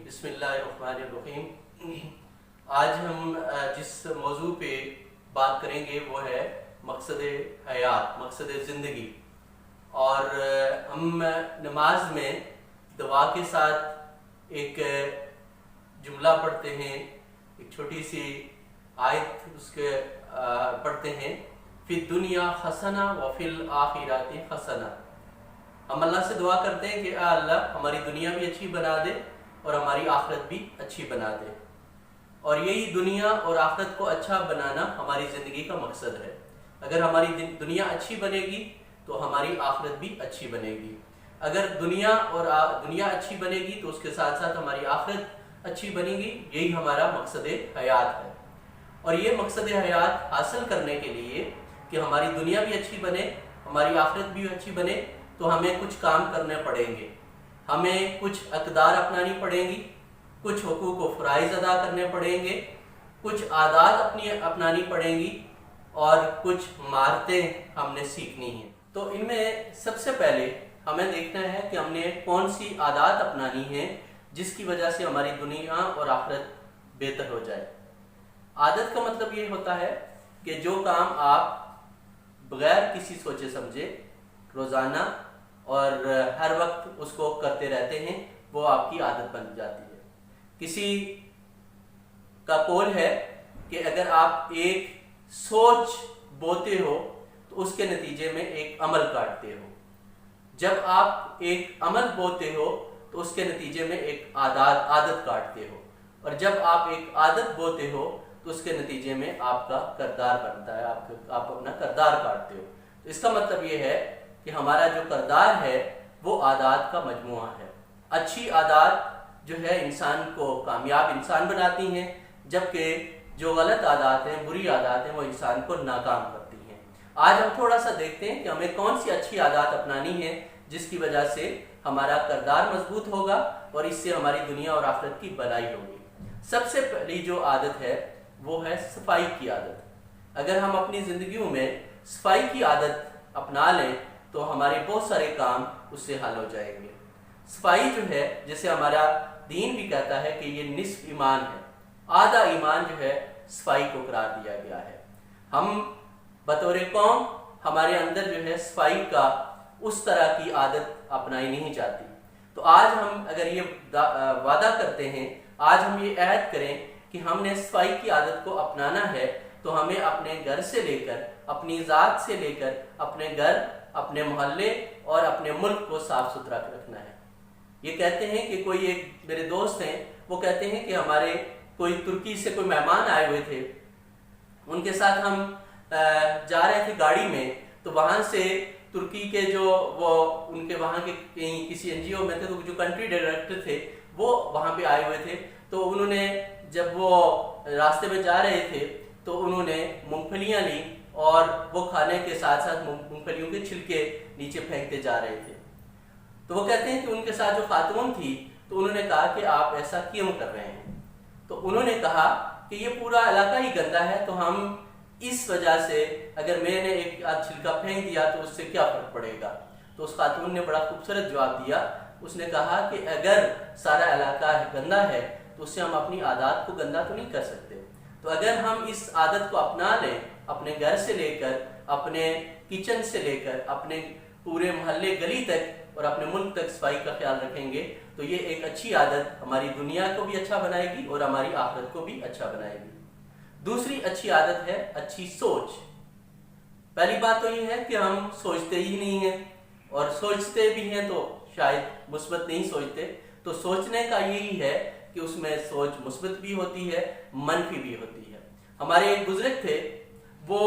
بسم اللہ الرحمن الرحیم۔ آج ہم جس موضوع پہ بات کریں گے وہ ہے مقصد حیات، مقصد زندگی۔ اور ہم نماز میں دعا کے ساتھ ایک جملہ پڑھتے ہیں، ایک چھوٹی سی آیت اس کے پڑھتے ہیں، فی الدنیا حسنہ وفی الآخرات حسنہ۔ ہم اللہ سے دعا کرتے ہیں کہ اے اللہ ہماری دنیا بھی اچھی بنا دے اور ہماری آخرت بھی اچھی بنا دے، اور یہی دنیا اور آخرت کو اچھا بنانا ہماری زندگی کا مقصد ہے۔ اگر ہماری دنیا اچھی بنے گی تو ہماری آخرت بھی اچھی بنے گی۔ اگر دنیا اچھی بنے گی تو اس کے ساتھ ساتھ ہماری آخرت اچھی بنے گی۔ یہی ہمارا مقصد حیات ہے۔ اور یہ مقصد حیات حاصل کرنے کے لیے کہ ہماری دنیا بھی اچھی بنے، ہماری آخرت بھی اچھی بنے، تو ہمیں کچھ کام کرنے پڑیں گے، ہمیں کچھ اقدار اپنانی پڑیں گی، کچھ حقوق و فرائض ادا کرنے پڑیں گے، کچھ عادات اپنانی پڑیں گی، اور کچھ مہارتیں ہم نے سیکھنی ہیں۔ تو ان میں سب سے پہلے ہمیں دیکھنا ہے کہ ہم نے کون سی عادات اپنانی ہیں جس کی وجہ سے ہماری دنیا اور آخرت بہتر ہو جائے۔ عادت کا مطلب یہ ہوتا ہے کہ جو کام آپ بغیر کسی سوچے سمجھے روزانہ اور ہر وقت اس کو کرتے رہتے ہیں، وہ آپ کی عادت بن جاتی ہے۔ کسی کا قول ہے کہ اگر آپ ایک سوچ بوتے ہو تو اس کے نتیجے میں ایک عمل کاٹتے ہو، جب آپ ایک عمل بوتے ہو تو اس کے نتیجے میں ایک عادت کاٹتے ہو، اور جب آپ ایک عادت بوتے ہو تو اس کے نتیجے میں آپ کا کردار بنتا ہے، آپ اپنا کردار کاٹتے ہو۔ تو اس کا مطلب یہ ہے کہ ہمارا جو کردار ہے وہ عادات کا مجموعہ ہے۔ اچھی عادات جو ہے انسان کو کامیاب انسان بناتی ہیں، جبکہ جو غلط عادات ہیں، بری عادات ہیں، وہ انسان کو ناکام کرتی ہیں۔ آج ہم تھوڑا سا دیکھتے ہیں کہ ہمیں کون سی اچھی عادات اپنانی ہے جس کی وجہ سے ہمارا کردار مضبوط ہوگا اور اس سے ہماری دنیا اور آخرت کی بھلائی ہوگی۔ سب سے پہلی جو عادت ہے وہ ہے صفائی کی عادت۔ اگر ہم اپنی زندگیوں میں صفائی کی عادت اپنا لیں تو ہمارے بہت سارے کام اس سے حل ہو جائیں گے۔ صفائی جو ہے، جیسے ہمارا دین بھی کہتا ہے کہ یہ نصف ایمان ہے، آدھا ایمان جو ہے صفائی کو قرار دیا گیا ہے۔ ہم بطور قوم ہمارے اندر جو ہے صفائی کا اس طرح کی عادت اپنائی نہیں جاتی۔ تو آج ہم اگر یہ وعدہ کرتے ہیں، آج ہم یہ عہد کریں کہ ہم نے صفائی کی عادت کو اپنانا ہے، تو ہمیں اپنے گھر سے لے کر، اپنی ذات سے لے کر، اپنے گھر، اپنے محلے اور اپنے ملک کو صاف ستھرا رکھنا ہے۔ یہ کہتے ہیں کہ کوئی ایک میرے دوست ہیں، وہ کہتے ہیں کہ ہمارے کوئی ترکی سے کوئی مہمان آئے ہوئے تھے، ان کے ساتھ ہم جا رہے تھے گاڑی میں، تو وہاں سے ترکی کے ان کے وہاں کے کسی این جی او میں تھے، تو جو کنٹری ڈائریکٹر تھے وہ وہاں پہ آئے ہوئے تھے۔ تو انہوں نے جب وہ راستے میں جا رہے تھے تو انہوں نے مونگ پھلیاں لی اور وہ کھانے کے ساتھ ساتھ مونگ پھلیوں کے چھلکے نیچے پھینکتے جا رہے تھے۔ تو وہ کہتے ہیں کہ ان کے ساتھ جو خاتون تھی تو انہوں نے کہا کہ آپ ایسا کیوں کر رہے ہیں؟ تو انہوں نے کہا کہ یہ پورا علاقہ ہی گندا ہے، تو ہم اس وجہ سے اگر میں نے ایک چھلکا پھینک دیا تو اس سے کیا فرق پڑے گا؟ تو اس خاتون نے بڑا خوبصورت جواب دیا، اس نے کہا کہ اگر سارا علاقہ گندا ہے تو اس سے ہم اپنی عادات کو گندا تو نہیں کر سکتے۔ تو اگر ہم اس عادت کو اپنا لیں، اپنے گھر سے لے کر، اپنے کچن سے لے کر، اپنے پورے محلے گلی تک اور اپنے ملک تک صفائی کا خیال رکھیں گے، تو یہ ایک اچھی عادت ہماری دنیا کو بھی اچھا بنائے گی اور ہماری آخرت کو بھی اچھا بنائے گی۔ دوسری اچھی عادت ہے اچھی سوچ۔ پہلی بات تو یہ ہے کہ ہم سوچتے ہی نہیں ہیں، اور سوچتے بھی ہیں تو شاید مثبت نہیں سوچتے۔ تو سوچنے کا یہی ہے کہ اس میں سوچ مثبت بھی ہوتی ہے، منفی بھی ہوتی ہے۔ ہمارے ایک بزرگ تھے، وہ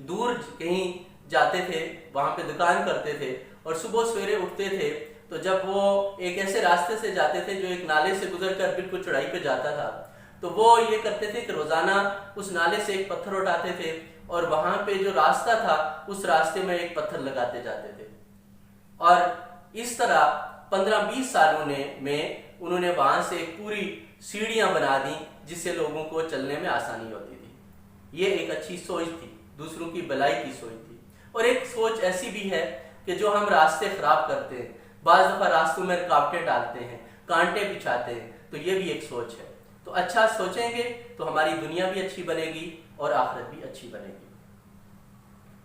دور کہیں جاتے تھے، وہاں پہ دکان کرتے تھے، اور صبح سویرے اٹھتے تھے تو جب وہ ایک ایسے راستے سے جاتے تھے جو ایک نالے سے گزر کر بالکل چڑھائی پہ جاتا تھا، تو وہ یہ کرتے تھے کہ روزانہ اس نالے سے ایک پتھر اٹھاتے تھے اور وہاں پہ جو راستہ تھا اس راستے میں ایک پتھر لگاتے جاتے تھے، اور اس طرح 15-20 سالوں میں انہوں نے وہاں سے ایک پوری سیڑھیاں بنا دی جس سے لوگوں کو چلنے میں آسانی ہوتی تھی۔ یہ ایک اچھی سوچ تھی، دوسروں کی بھلائی کی سوچ تھی۔ اور ایک سوچ ایسی بھی ہے کہ جو ہم راستے خراب کرتے ہیں، بعض دفعہ راستوں میں رکاوٹیں ڈالتے ہیں، کانٹے بچھاتے ہیں، تو یہ بھی ایک سوچ ہے۔ تو اچھا سوچیں گے تو ہماری دنیا بھی اچھی بنے گی اور آخرت بھی اچھی بنے گی۔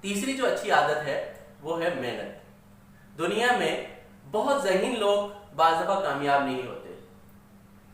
تیسری جو اچھی عادت ہے وہ ہے محنت۔ دنیا میں بہت ذہین لوگ بعض دفعہ کامیاب نہیں ہوتے،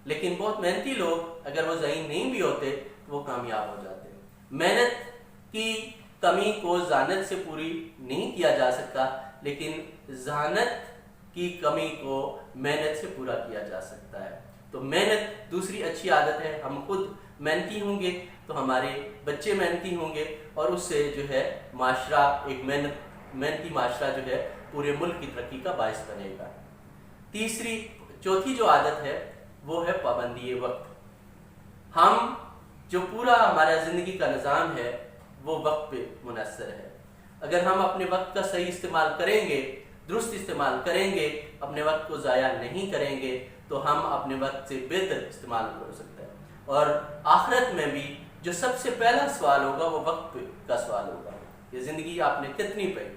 لیکن بہت محنتی لوگ اگر وہ ذہین نہیں بھی ہوتے تو وہ کامیاب ہو جاتے ہیں۔ محنت کی کمی کو ذہانت سے پوری نہیں کیا جا سکتا، لیکن ذہانت کی کمی کو محنت سے پورا کیا جا سکتا ہے۔ تو محنت دوسری اچھی عادت ہے۔ ہم خود محنتی ہوں گے تو ہمارے بچے محنتی ہوں گے، اور اس سے جو ہے معاشرہ ایک محنتی معاشرہ جو ہے پورے ملک کی ترقی کا باعث بنے گا۔ چوتھی جو عادت ہے وہ ہے پابندی وقت۔ ہم جو پورا ہمارا زندگی کا نظام ہے وہ وقت پہ منحصر ہے۔ اگر ہم اپنے وقت کا صحیح استعمال کریں گے، درست استعمال کریں گے، اپنے وقت کو ضائع نہیں کریں گے، تو ہم اپنے وقت سے بہتر استعمال کر سکتے ہیں۔ اور آخرت میں بھی جو سب سے پہلا سوال ہوگا وہ وقت کا سوال ہوگا۔ یہ زندگی آپ نے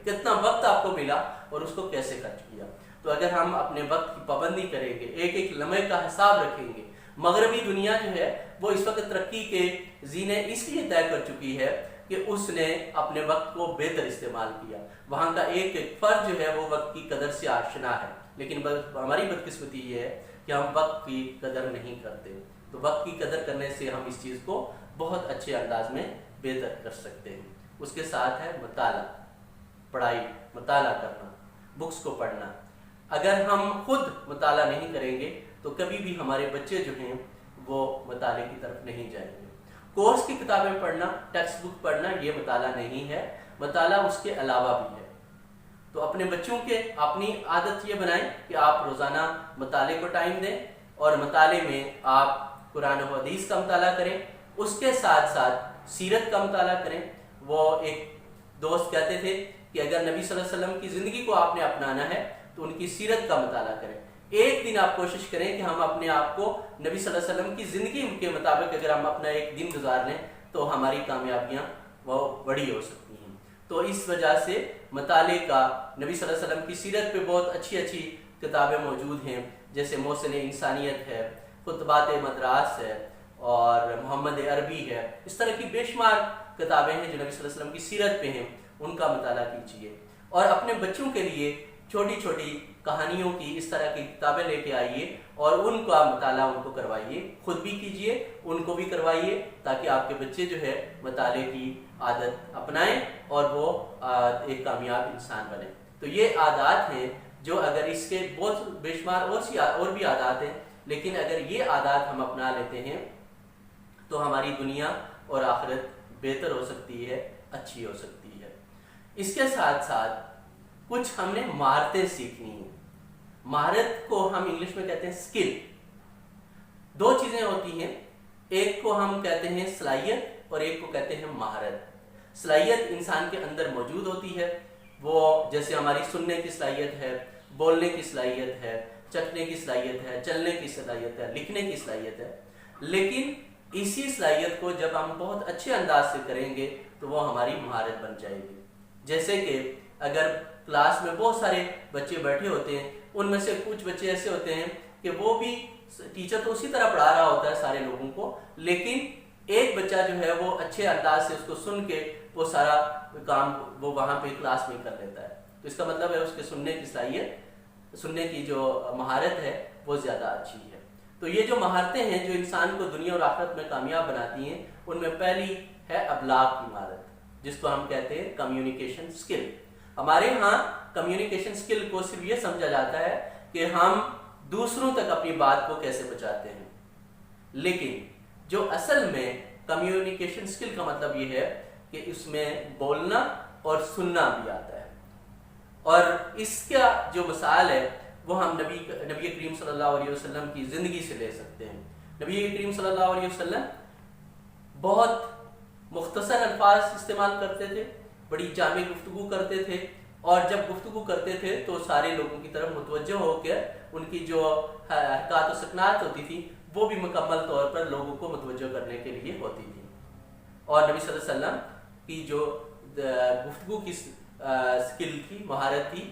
کتنا وقت آپ کو ملا اور اس کو کیسے خرچ کیا۔ تو اگر ہم اپنے وقت کی پابندی کریں گے، ایک ایک لمحے کا حساب رکھیں گے۔ مغربی دنیا جو ہے وہ اس وقت ترقی کے زینے اس لیے طے کر چکی ہے کہ اس نے اپنے وقت کو بہتر استعمال کیا۔ وہاں کا ایک ایک فرد جو ہے وہ وقت کی قدر سے آشنا ہے، لیکن ہماری بدقسمتی یہ ہے کہ ہم وقت کی قدر نہیں کرتے۔ تو وقت کی قدر کرنے سے ہم اس چیز کو بہت اچھے انداز میں بہتر کر سکتے ہیں۔ اس کے ساتھ ہے مطالعہ، پڑھائی، مطالعہ کرنا، بکس کو پڑھنا۔ اگر ہم خود مطالعہ نہیں کریں گے تو کبھی بھی ہمارے بچے جو ہیں وہ مطالعے کی طرف نہیں جائیں گے۔ کورس کی کتابیں پڑھنا، ٹیکسٹ بک پڑھنا یہ مطالعہ نہیں ہے، مطالعہ اس کے علاوہ بھی ہے۔ تو اپنے بچوں کے اپنی عادت یہ بنائیں کہ آپ روزانہ مطالعے کو ٹائم دیں، اور مطالعے میں آپ قرآن و حدیث کا مطالعہ کریں، اس کے ساتھ ساتھ سیرت کا مطالعہ کریں۔ وہ ایک دوست کہتے تھے کہ اگر نبی صلی اللہ علیہ وسلم کی زندگی کو آپ نے اپنانا ہے تو ان کی سیرت کا مطالعہ کریں۔ ایک دن آپ کوشش کریں کہ ہم اپنے آپ کو نبی صلی اللہ علیہ وسلم کی زندگی کے مطابق اگر ہم اپنا ایک دن گزار لیں تو ہماری کامیابیاں وہ بڑی ہو سکتی ہیں۔ تو اس وجہ سے مطالعے کا، نبی صلی اللہ علیہ وسلم کی سیرت پہ بہت اچھی اچھی کتابیں موجود ہیں، جیسے محسن انسانیت ہے، خطبات مدراس ہے، اور محمد عربی ہے۔ اس طرح کی بے شمار کتابیں ہیں جو نبی صلی اللہ علیہ وسلم کی سیرت پہ ہیں، ان کا مطالعہ کیجیے۔ اور اپنے بچوں کے لیے چھوٹی چھوٹی کہانیوں کی اس طرح کی کتابیں لے کے آئیے اور ان کا مطالعہ ان کو کروائیے، خود بھی کیجیے، ان کو بھی کروائیے، تاکہ آپ کے بچے جو ہے مطالعے کی عادت اپنائیں اور وہ ایک کامیاب انسان بنے۔ تو یہ عادات ہیں جو اگر اس کے بہت بے شمار اور بھی عادات ہیں، لیکن اگر یہ عادات ہم اپنا لیتے ہیں تو ہماری دنیا اور آخرت بہتر ہو سکتی ہے، اچھی ہو سکتی ہے۔ اس کے ساتھ ساتھ کچھ ہم نے مہارتیں سیکھنی ہیں۔ مہارت کو ہم انگلش میں کہتے ہیں اسکل۔ دو چیزیں ہوتی ہیں، ایک کو ہم کہتے ہیں صلاحیت اور ایک کو کہتے ہیں مہارت۔ صلاحیت انسان کے اندر موجود ہوتی ہے، وہ جیسے ہماری سننے کی صلاحیت ہے، بولنے کی صلاحیت ہے، چکھنے کی صلاحیت ہے، چلنے کی صلاحیت ہے، لکھنے کی صلاحیت ہے۔ لیکن اسی صلاحیت کو جب ہم بہت اچھے انداز سے کریں گے تو وہ ہماری مہارت بن جائے گی۔ جیسے کہ اگر کلاس میں بہت سارے بچے بیٹھے ہوتے ہیں، ان میں سے کچھ بچے ایسے ہوتے ہیں کہ وہ بھی ٹیچر تو اسی طرح پڑھا رہا ہوتا ہے سارے لوگوں کو، لیکن ایک بچہ جو ہے وہ اچھے انداز سے اس کو سن کے وہ سارا کام وہ وہاں پہ کلاس میں کر لیتا ہے۔ تو اس کا مطلب ہے اس کے سننے کی صلاحیت، سننے کی جو مہارت ہے وہ زیادہ اچھی ہے۔ تو یہ جو مہارتیں ہیں جو انسان کو دنیا اور آخرت میں کامیاب بناتی ہیں، ان میں پہلی ہے ابلاغ کی مہارت، جس کو ہم کہتے ہیں کمیونیکیشن سکل۔ ہمارے ہاں کمیونیکیشن سکل کو صرف یہ سمجھا جاتا ہے کہ ہم دوسروں تک اپنی بات کو کیسے پہنچاتے ہیں، لیکن جو اصل میں کمیونیکیشن سکل کا مطلب یہ ہے کہ اس میں بولنا اور سننا بھی آتا ہے۔ اور اس کا جو مثال ہے وہ ہم نبی کریم صلی اللہ علیہ وسلم کی زندگی سے لے سکتے ہیں۔ نبی کریم صلی اللہ علیہ وسلم بہت مختصر الفاظ استعمال کرتے تھے، بڑی جامع گفتگو کرتے تھے، اور جب گفتگو کرتے تھے تو سارے لوگوں کی طرف متوجہ ہو کے ان کی جو حرکات و سکنات ہوتی تھی وہ بھی مکمل طور پر لوگوں کو متوجہ کرنے کے لیے ہوتی تھی۔ اور نبی صلی اللہ علیہ وسلم کی جو گفتگو کی سکل تھی، مہارت تھی،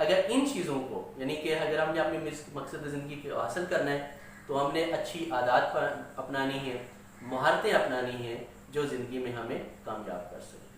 اگر ان چیزوں کو یعنی کہ اگر ہم نے اپنی مقصد زندگی کو حاصل کرنا ہے تو ہم نے اچھی عادات پر اپنانی ہے، مہارتیں اپنانی ہیں جو زندگی میں ہمیں کامیاب کر سکیں۔